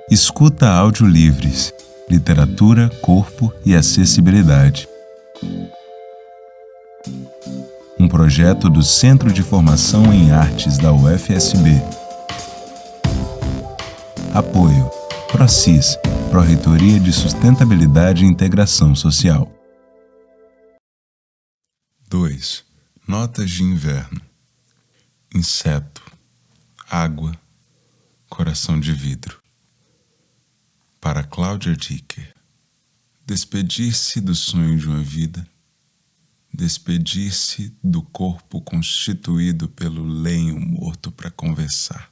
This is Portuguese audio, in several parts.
Escuta audiolivres, literatura, corpo e acessibilidade. Um projeto do Centro de Formação em Artes da UFSB. Apoio: PROCIS, Pró-Reitoria de Sustentabilidade e Integração Social. 2. Notas de inverno. Inseto, água, coração de vidro. Para Claudia Dicker. Despedir-se do sonho de uma vida, despedir-se do corpo constituído pelo lenho morto para conversar.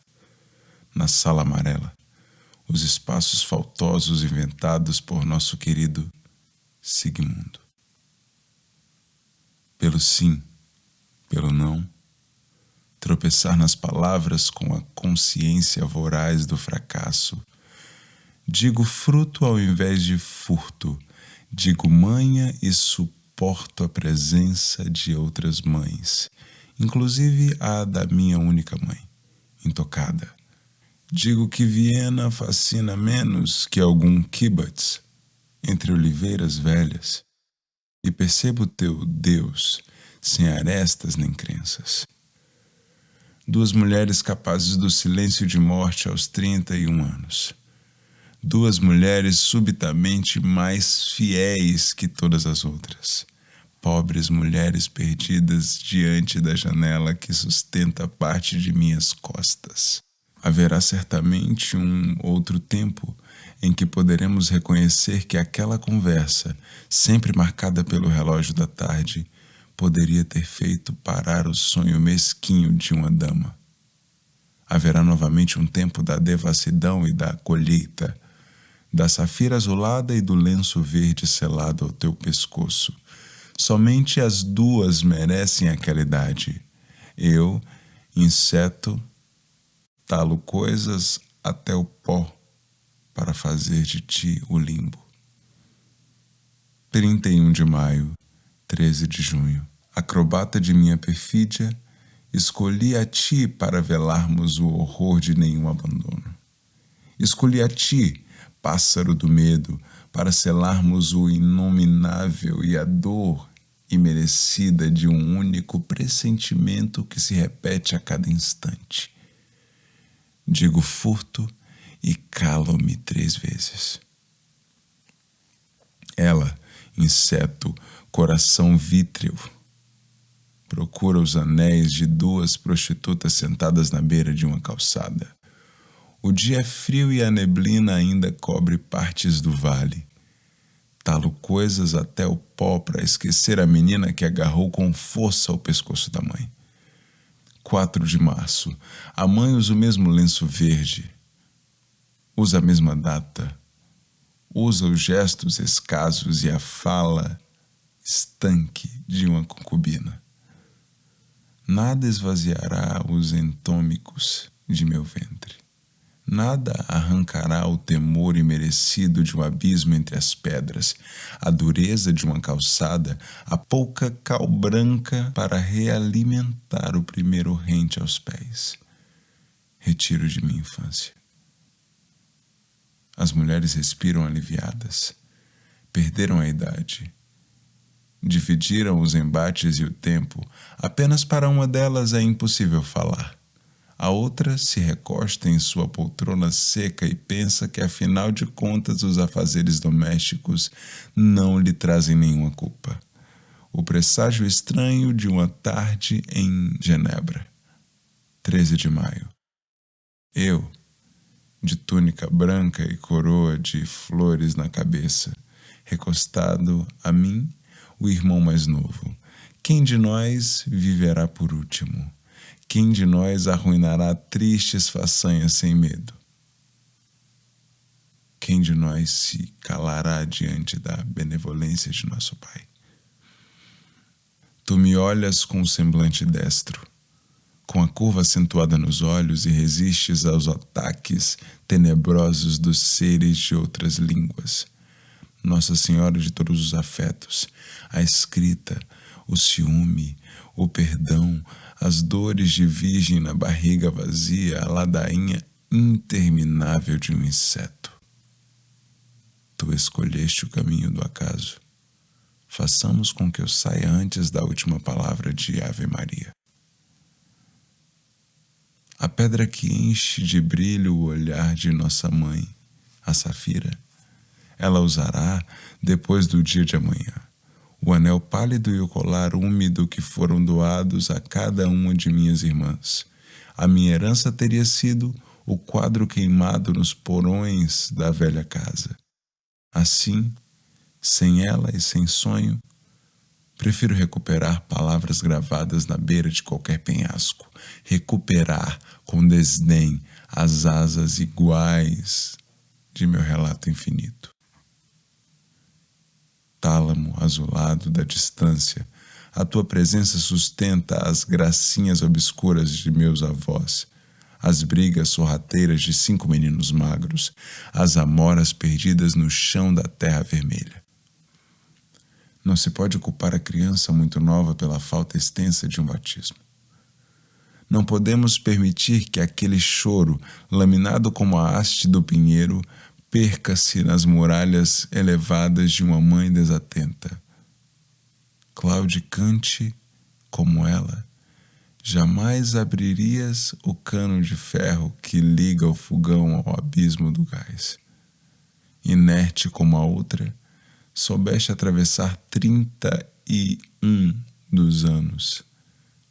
Na sala amarela, os espaços faltosos inventados por nosso querido Sigmundo. Pelo sim, pelo não, tropeçar nas palavras com a consciência voraz do fracasso. Digo fruto ao invés de furto, digo manha e suporto a presença de outras mães, inclusive a da minha única mãe, intocada. Digo que Viena fascina menos que algum kibbutz entre oliveiras velhas, e percebo teu Deus sem arestas nem crenças. Duas mulheres capazes do silêncio de morte aos 31 anos. Duas mulheres subitamente mais fiéis que todas as outras. Pobres mulheres perdidas diante da janela que sustenta parte de minhas costas. Haverá certamente um outro tempo em que poderemos reconhecer que aquela conversa, sempre marcada pelo relógio da tarde, poderia ter feito parar o sonho mesquinho de uma dama. Haverá novamente um tempo da devassidão e da colheita, da safira azulada e do lenço verde selado ao teu pescoço. Somente as duas merecem aquela idade. Eu, inseto, talo coisas até o pó para fazer de ti o limbo. 31 de maio, 13 de junho. Acrobata de minha perfídia, escolhi a ti para velarmos o horror de nenhum abandono. Escolhi a ti, pássaro do medo, para selarmos o inominável e a dor imerecida de um único pressentimento que se repete a cada instante. Digo furto e calo-me 3 vezes. Ela, inseto, coração vítreo, procura os anéis de 2 prostitutas sentadas na beira de uma calçada. O dia é frio e a neblina ainda cobre partes do vale. Talo coisas até o pó para esquecer a menina que agarrou com força ao pescoço da mãe. 4 de março. A mãe usa o mesmo lenço verde. Usa a mesma data. Usa os gestos escasos e a fala estanque de uma concubina. Nada esvaziará os entômicos de meu ventre. Nada arrancará o temor imerecido de um abismo entre as pedras, a dureza de uma calçada, a pouca cal branca para realimentar o primeiro rente aos pés. Retiro de minha infância. As mulheres respiram aliviadas. Perderam a idade. Dividiram os embates e o tempo. Apenas para uma delas é impossível falar. A outra se recosta em sua poltrona seca e pensa que, afinal de contas, os afazeres domésticos não lhe trazem nenhuma culpa. O presságio estranho de uma tarde em Genebra. 13 de maio. Eu, de túnica branca e coroa de flores na cabeça, recostado a mim, o irmão mais novo. Quem de nós viverá por último? Quem de nós arruinará tristes façanhas sem medo? Quem de nós se calará diante da benevolência de nosso Pai? Tu me olhas com o semblante destro, com a curva acentuada nos olhos e resistes aos ataques tenebrosos dos seres de outras línguas. Nossa Senhora de todos os afetos, a escrita, o ciúme, o perdão, as dores de virgem na barriga vazia, a ladainha interminável de um inseto. Tu escolheste o caminho do acaso. Façamos com que eu saia antes da última palavra de Ave Maria. A pedra que enche de brilho o olhar de nossa mãe, a safira, ela usará depois do dia de amanhã. O anel pálido e o colar úmido que foram doados a cada uma de minhas irmãs. A minha herança teria sido o quadro queimado nos porões da velha casa. Assim, sem ela e sem sonho, prefiro recuperar palavras gravadas na beira de qualquer penhasco, recuperar com desdém as asas iguais de meu relato infinito. Tálamo azulado da distância, a tua presença sustenta as gracinhas obscuras de meus avós, as brigas sorrateiras de 5 meninos magros, as amoras perdidas no chão da terra vermelha. Não se pode culpar a criança muito nova pela falta extensa de um batismo. Não podemos permitir que aquele choro, laminado como a haste do pinheiro, perca-se nas muralhas elevadas de uma mãe desatenta. Claudicante como ela, jamais abririas o cano de ferro que liga o fogão ao abismo do gás. Inerte como a outra, soubeste atravessar 31 dos anos,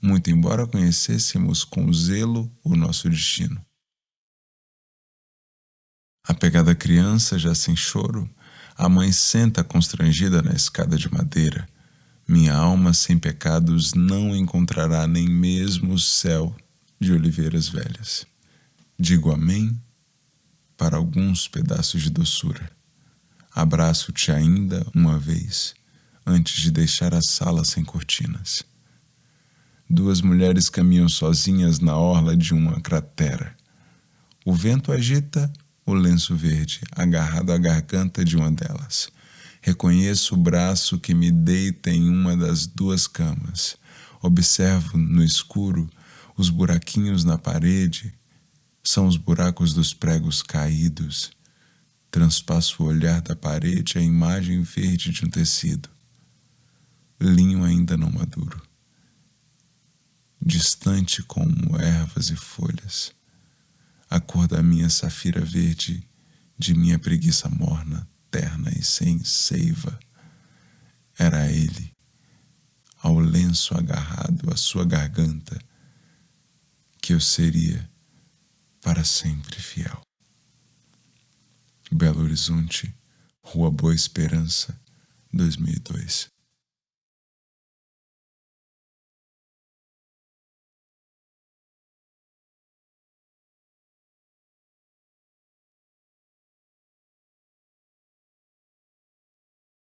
muito embora conhecêssemos com zelo o nosso destino. Apegada criança, já sem choro, a mãe senta constrangida na escada de madeira. Minha alma sem pecados não encontrará nem mesmo o céu de oliveiras velhas. Digo amém para alguns pedaços de doçura. Abraço-te ainda uma vez, antes de deixar a sala sem cortinas. 2 mulheres caminham sozinhas na orla de uma cratera. O vento agita o lenço verde, agarrado à garganta de uma delas. Reconheço o braço que me deita em uma das 2 camas. Observo no escuro os buraquinhos na parede. São os buracos dos pregos caídos. Transpasso o olhar da parede a imagem verde de um tecido. Linho ainda não maduro. Distante como ervas e folhas. A cor da minha safira verde, de minha preguiça morna, terna e sem seiva. Era ele, ao lenço agarrado à sua garganta, que eu seria para sempre fiel. Belo Horizonte, Rua Boa Esperança, 2002.